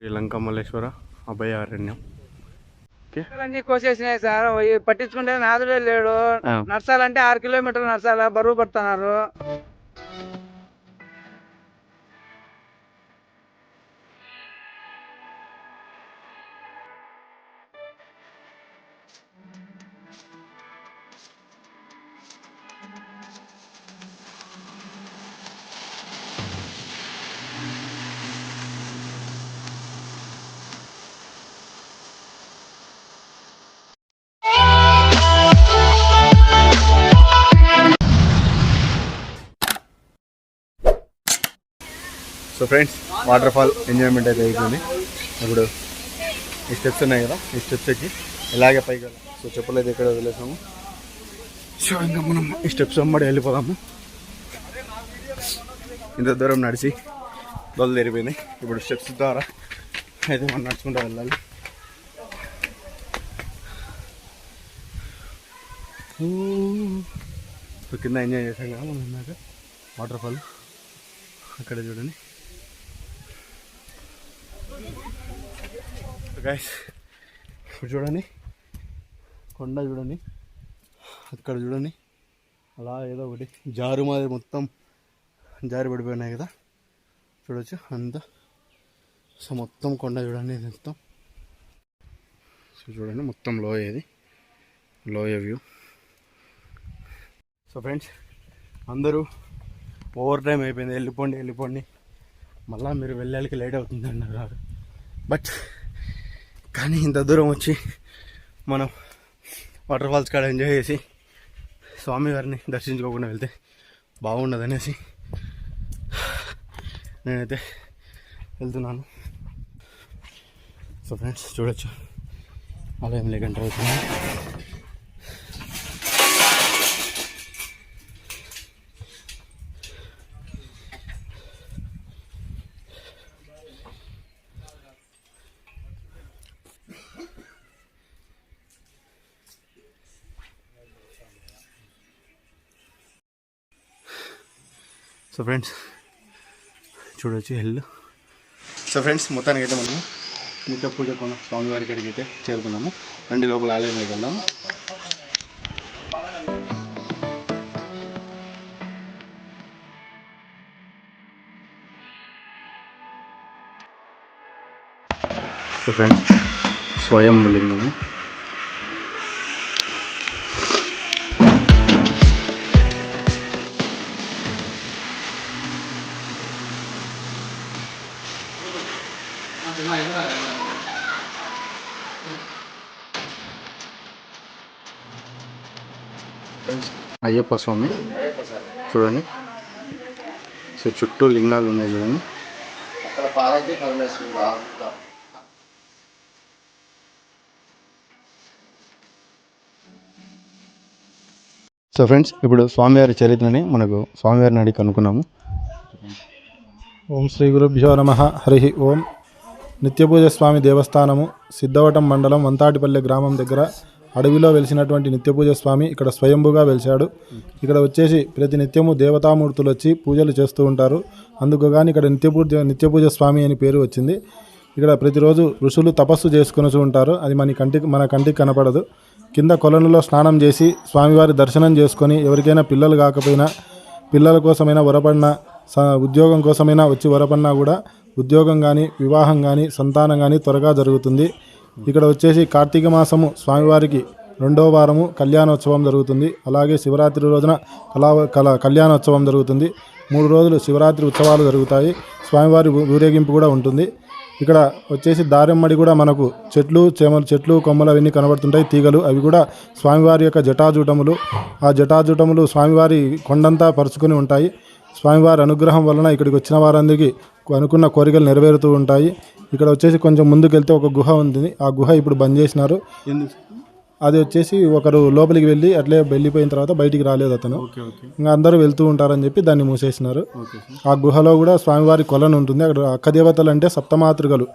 శ్రీలంక మల్లేశ్వర అభయారణ్యం కోసేసినాయి సార్, పట్టించుకుంటే నాదుడే లేడు. నడచాలంటే 6 కిలోమీటర్లు నడచాలా, బరువు పడుతున్నారు. So friends, water fall enjoyment అయితే అవుతుంది. ఇప్పుడు ఈ స్టెప్స్ ఉన్నాయి కదా, ఈ స్టెప్స్ ఎక్కి ఇలాగే పైకి వెళ్ళాం. సో చెప్పులు అయితే ఇక్కడ వదిలేసాము. సో ఇంకా మనం ఈ స్టెప్స్ అమ్మడి వెళ్ళిపోదాము. ఇంత దూరం నడిచి దొల్ల తెరిపోయింది. ఇప్పుడు స్టెప్స్ ద్వారా అయితే మనం నడుచుకుంటూ వెళ్ళాలి. సో కింద ఎంజాయ్ చేసాం కదా మనం ఇందాక వాటర్ ఫాల్. అక్కడ చూడండి గైస్, ఇప్పుడు చూడండి కొండ చూడండి, అక్కడ చూడండి అలా ఏదో ఒకటి జారు మాదిరి మొత్తం జారి పడిపోయినాయి కదా, చూడవచ్చు అంతా. సో మొత్తం కొండ చూడండి, ఇది మొత్తం. సో చూడండి మొత్తం లోయ, ఇది లోయ వ్యూ. సో ఫ్రెండ్స్, అందరూ ఓవర్ టైం అయిపోయింది, వెళ్ళిపోండి మళ్ళీ మీరు వెళ్ళాలికి లేట్ అవుతుంది అన్నారు. బట్ కానీ ఇంత దూరం వచ్చి మనం వాటర్ ఫాల్స్ కాడ ఎంజాయ్ చేసి స్వామివారిని దర్శించుకోకుండా వెళ్తే బాగుండదనేసి నేనైతే వెళ్తున్నాను. సో ఫ్రెండ్స్ చూడొచ్చు, ఆలయం లేకంటే అవుతుంది. సో ఫ్రెండ్స్ చూడవచ్చు హెల్. సో ఫ్రెండ్స్, మొత్తానికి అయితే మనము నిత్య పూజ కొన్న స్వామివారి కాడికి అయితే చేరుకున్నాము. రండి లోపల ఆలయంలోకి వెళ్దాము. సో ఫ్రెండ్స్, స్వయం లింగము. అయ్యప్ప స్వామి చూడండి. సో చుట్టూ లింగాలు ఉన్నాయి చూడండి. సో ఫ్రెండ్స్, ఇప్పుడు స్వామివారి చరిత్రని మనకు స్వామివారిని అడిగి కనుక్కున్నాము. ఓం శ్రీ గురుభ్యో నమః. హరి ఓం. నిత్యపూజ స్వామి దేవస్థానము సిద్ధవటం మండలం వంతాటిపల్లె గ్రామం దగ్గర అడవిలో వెలిసినటువంటి నిత్యపూజ స్వామి ఇక్కడ స్వయంభుగా వెలిశాడు. ఇక్కడ వచ్చేసి ప్రతి నిత్యము దేవతామూర్తులు వచ్చి పూజలు చేస్తూ ఉంటారు. అందుకు కానీ ఇక్కడ నిత్యపూజ స్వామి అని పేరు వచ్చింది. ఇక్కడ ప్రతిరోజు ఋషులు తపస్సు చేసుకుని ఉంటారు. అది మన కంటికి కనపడదు. కింద కొలనులో స్నానం చేసి స్వామివారి దర్శనం చేసుకొని ఎవరికైనా పిల్లలు కాకపోయినా, పిల్లల కోసమైనా వరపడిన, ఉద్యోగం కోసమైనా వచ్చి వరపడినా కూడా ఉద్యోగం కానీ, వివాహం కానీ, సంతానం కానీ త్వరగా జరుగుతుంది. ఇక్కడ వచ్చేసి కార్తీక మాసము స్వామివారికి 2వ వారము కళ్యాణోత్సవం జరుగుతుంది. అలాగే శివరాత్రి రోజున కళ్యాణోత్సవం జరుగుతుంది. 3 రోజులు శివరాత్రి ఉత్సవాలు జరుగుతాయి. స్వామివారి ఊరేగింపు కూడా ఉంటుంది. ఇక్కడ వచ్చేసి దారెమ్మడి కూడా మనకు చెట్లు కొమ్మలు అవన్నీ కనబడుతుంటాయి, తీగలు. అవి కూడా స్వామివారి యొక్క జటాజూటములు. ఆ జటాజూటములు స్వామివారి కొండంతా పరుచుకొని ఉంటాయి. స్వామివారి అనుగ్రహం వలన ఇక్కడికి వచ్చిన వారందరికీ అనుకున్న కోరికలు నెరవేరుతూ ఉంటాయి. ఇక్కడ వచ్చేసి కొంచెం ముందుకు వెళ్తే ఒక గుహ ఉంది. ఆ గుహ ఇప్పుడు బంద్ చేసినారు. అది వచ్చేసి ఒకరు లోపలికి వెళ్ళి అట్లే వెళ్ళిపోయిన తర్వాత బయటికి రాలేదు అతను. ఇంకా అందరూ వెళ్తూ ఉంటారని చెప్పి దాన్ని మూసేసినారు. ఆ గుహలో కూడా స్వామివారి కొలను ఉంటుంది. అక్కడ అక్క దేవతలు అంటే సప్తమాతృకలు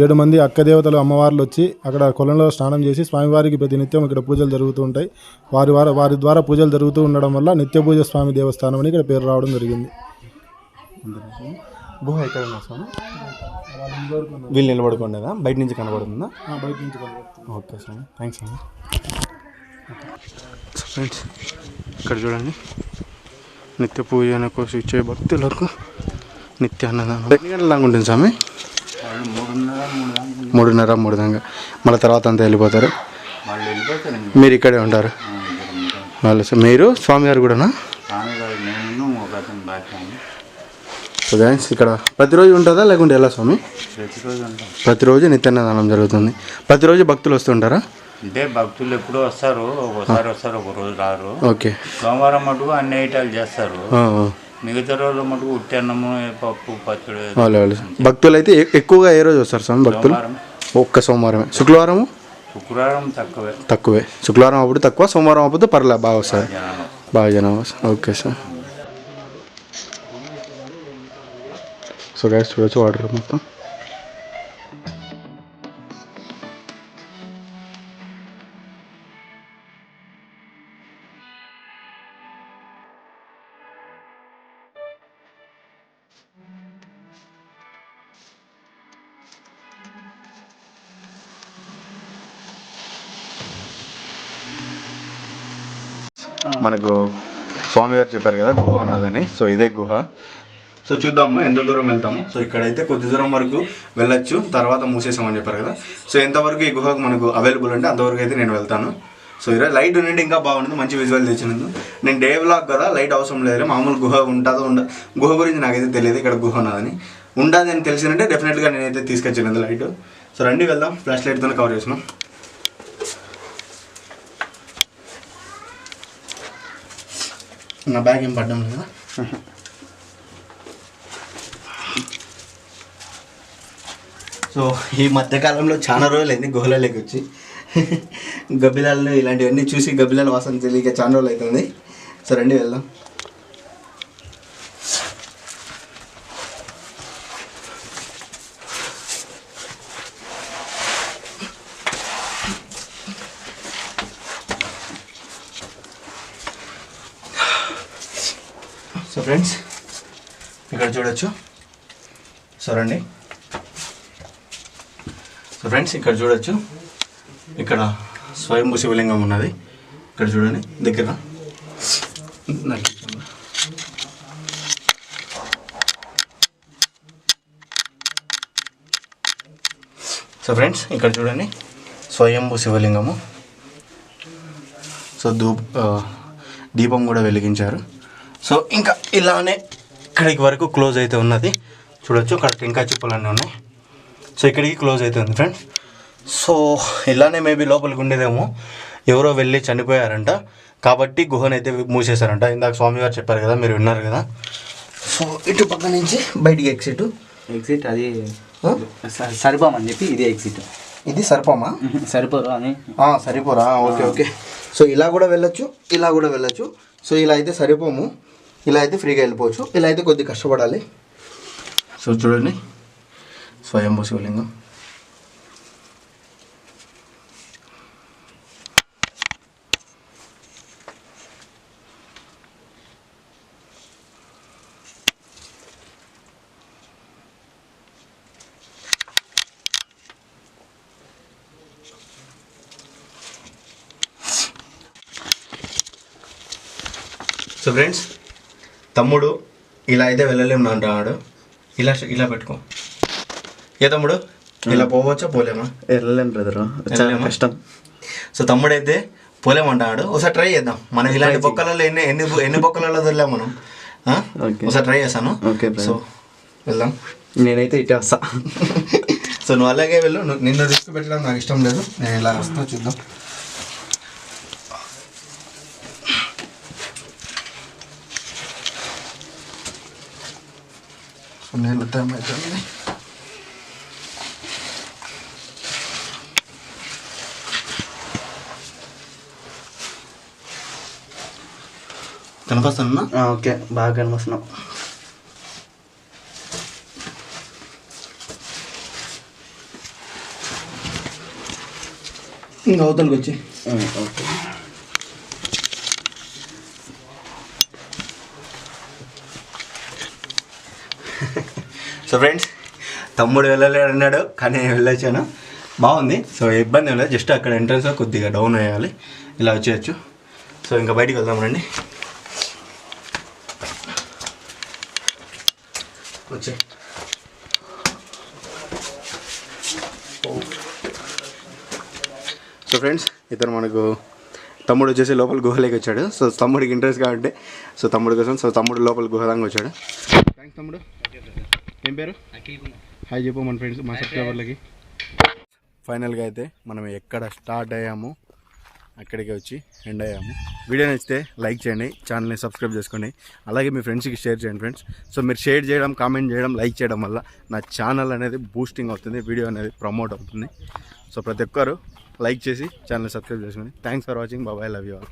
7 మంది అక్క దేవతలు అమ్మవార్లు వచ్చి అక్కడ కొలంలో స్నానం చేసి స్వామివారికి ప్రతినిత్యం ఇక్కడ పూజలు జరుగుతూ ఉంటాయి. వారి ద్వారా పూజలు జరుగుతూ ఉండడం వల్ల నిత్యపూజ స్వామి దేవస్థానం అని ఇక్కడ పేరు రావడం జరిగింది. గుహ ఎక్కడ ఉన్నా స్వామి? వీళ్ళు నిలబడుకోండేదా? బయట నుంచి కనబడుతుందా? బయట నుంచి కనబడుతుంది. ఓకే స్వామి, థ్యాంక్స్ స్వామి. ఫ్రెండ్స్ ఇక్కడ చూడండి, నిత్య పూజన కోసం ఇచ్చే భక్తులకు నిత్య అన్నదానం. ఎన్ని గంటల దాకా ఉంటుంది స్వామి? 3:30 3 దాకా. మళ్ళీ తర్వాత అంతా వెళ్ళిపోతారు? మీరు ఇక్కడే ఉంటారు? మీరు స్వామివారు కూడానా? సో గైస్ ఇక్కడ ప్రతిరోజు ఉంటుందా లేకుంటే ఎలా స్వామి? ప్రతిరోజు నిత్యాన్నదానం జరుగుతుంది. ప్రతిరోజు భక్తులు వస్తుంటారా? అంటే భక్తులు ఎప్పుడు వస్తారు, ఒకసారి వస్తారు, ఒక రోజు రారు. ఓకే. సోమవారం మటుకు అన్ని ఐటాలు చేస్తారు, మిగతా రోజుల మటుకు ఉట్టి అన్నము, పప్పు, పచ్చడి. భక్తులు అయితే ఎక్కువగా ఏ రోజు వస్తారు స్వామి భక్తులు? ఒక్క సోమవారమే. శుక్రవారం తక్కువే. శుక్రవారం అప్పుడు తక్కువ, సోమవారం అప్పుడు పర్లే బాగా వస్తారు, బాగా జనం వస్తారు. Okay sir. సో గైస్ చూడొచ్చు వాటర్ మొత్తం. మనకు స్వామివారు చెప్పారు కదా గుహ ఉన్నదని. సో ఇదే గుహ. సో చూద్దాము ఎంత దూరం వెళ్తాము. సో ఇక్కడైతే కొద్ది దూరం వరకు వెళ్ళొచ్చు, తర్వాత మూసేసామని చెప్పారు కదా. సో ఎంతవరకు ఈ గుహకు మనకు అవైలబుల్ అంటే అంతవరకు అయితే నేను వెళ్తాను. సో ఈరోజు లైట్ ఉండి ఇంకా బాగుంటుంది, మంచి విజువల్ తెచ్చినందుకు. నేను డే వ్లాగ్ కదా, లైట్ అవసరం లేదు. మామూలు గుహ ఉంటుందో గుహ గురించి నాకైతే తెలియదు, ఇక్కడ గుహ ఉన్నదని. ఉండదు అని తెలిసిందంటే డెఫినెట్గా నేనైతే తీసుకొచ్చినది లైట్. సో రండి వెళ్దాం. ఫ్లాష్ లైట్తోనే కవర్ చేసినాం. నా బ్యాగ్ ఏం పడ్డం లేదు కదా. సో ఈ మధ్యకాలంలో చాలా రోజులైంది గుహలలోకి వచ్చి. గబ్బిలాలను ఇలాంటివన్నీ చూసి గబ్బిలాల వాసన తెలియక చాలా రోజులు అవుతుంది. సో రండి వెళ్దాం. సో ఫ్రెండ్స్ ఇక్కడ చూడొచ్చు. సో రండి. సో ఫ్రెండ్స్ ఇక్కడ చూడొచ్చు, ఇక్కడ స్వయంభూ శివలింగం ఉన్నది. ఇక్కడ చూడండి దగ్గర. సో ఫ్రెండ్స్ ఇక్కడ చూడండి స్వయంభూ శివలింగము. సో దీపం కూడా వెలిగించారు. సో ఇంకా ఇలానే ఇక్కడికి వరకు క్లోజ్ అయితే ఉన్నది. చూడొచ్చు అక్కడ టెంకాయ చిప్పలన్నీ ఉన్నాయి. సో ఇక్కడికి క్లోజ్ అవుతుంది ఫ్రెండ్స్. సో ఇలానే మేబీ లోపలికి ఉండేదేమో, ఎవరో వెళ్ళి చనిపోయారంట కాబట్టి గుహనైతే మూసేశారంట. ఇందాక స్వామివారు చెప్పారు కదా, మీరు విన్నారు కదా. సో ఇటు పక్క నుంచి బయటికి ఎగ్జిట్ అది సరిపోమని చెప్పి ఇది ఎగ్జిట్. ఇది సరిపోమా? సరిపోరు అని సరిపోరా? ఓకే. సో ఇలా కూడా వెళ్ళొచ్చు, ఇలా కూడా వెళ్ళొచ్చు. సో ఇలా అయితే సరిపోము, ఇలా అయితే ఫ్రీగా వెళ్ళిపోవచ్చు. ఇలా అయితే కొద్దిగా కష్టపడాలి. సో చూడండి స్వయంభూ శివలింగం. సో ఫ్రెండ్స్ తమ్ముడు ఇలా అయితే వెళ్ళలేము అంటున్నాడు. ఇలా పెట్టుకో. ఏ తమ్ముడు ఇలా పోవచ్చా పోలేమా? వెళ్ళలేం బ్రదర్, చాలా కష్టం. సో తమ్ముడైతే పోలేమంటాడు. ఒకసారి ట్రై చేద్దాం. మనం ఇలాంటి బొక్కలలో ఎన్ని బొక్కలలో వదిలేం మనం. ఒకసారి ట్రై చేస్తాను. సో వెళ్దాం. నేనైతే ఇటే వస్తా. సో నువ్వు అలాగే వెళ్ళు. నిన్ను రిస్క్ పెట్టడం నాకు ఇష్టం లేదు. నేను ఇలా వస్తా, చూద్దాం. నేను టైం అవుతుంది. కనిపిస్తున్నా? ఓకే, బాగా కనిపిస్తున్నాం. ఇంకా అవతలకి వచ్చి. ఓకే. సో ఫ్రెండ్స్ తమ్ముడు వెళ్ళలేడు అన్నాడు, కానీ నేను వెళ్ళొచ్చాను. బాగుంది. సో ఇబ్బంది ఏం లేదు, జస్ట్ అక్కడ ఎంట్రన్స్లో కొద్దిగా డౌన్ అయ్యాలి, ఇలా వచ్చేయచ్చు. సో ఇంకా బయటికి వెళ్దామండి. వచ్చే సో ఫ్రెండ్స్, ఇతను మనకు తమ్ముడు వచ్చేసి లోపల గుహలోకి వచ్చాడు. సో తమ్ముడికి ఇంట్రెస్ట్ కాబట్టి సో తమ్ముడు కోసం తమ్ముడు లోపల గుహలంగా వచ్చాడు. థ్యాంక్స్ తమ్ముడు. ఏం పేరు? హాయ్ చెప్పు మన ఫ్రెండ్స్, మా సబ్స్క్రైబర్లకి. ఫైనల్గా అయితే మనం ఎక్కడ స్టార్ట్ అయ్యామో అక్కడికి వచ్చి ఎండ్ అయ్యాము. వీడియో నచ్చితే లైక్ చేయండి, ఛానల్ని సబ్స్క్రైబ్ చేసుకోండి, అలాగే మీ ఫ్రెండ్స్కి షేర్ చేయండి ఫ్రెండ్స్. సో మీరు షేర్ చేయడం, కామెంట్ చేయడం, లైక్ చేయడం వల్ల నా ఛానల్ అనేది బూస్టింగ్ అవుతుంది, వీడియో అనేది ప్రమోట్ అవుతుంది. సో ప్రతి ఒక్కరు లైక్ చేసి ఛానల్ని సబ్స్క్రైబ్ చేసుకోండి. Thanks for watching. బాబాయ్, లవ్ యూ ఆల్.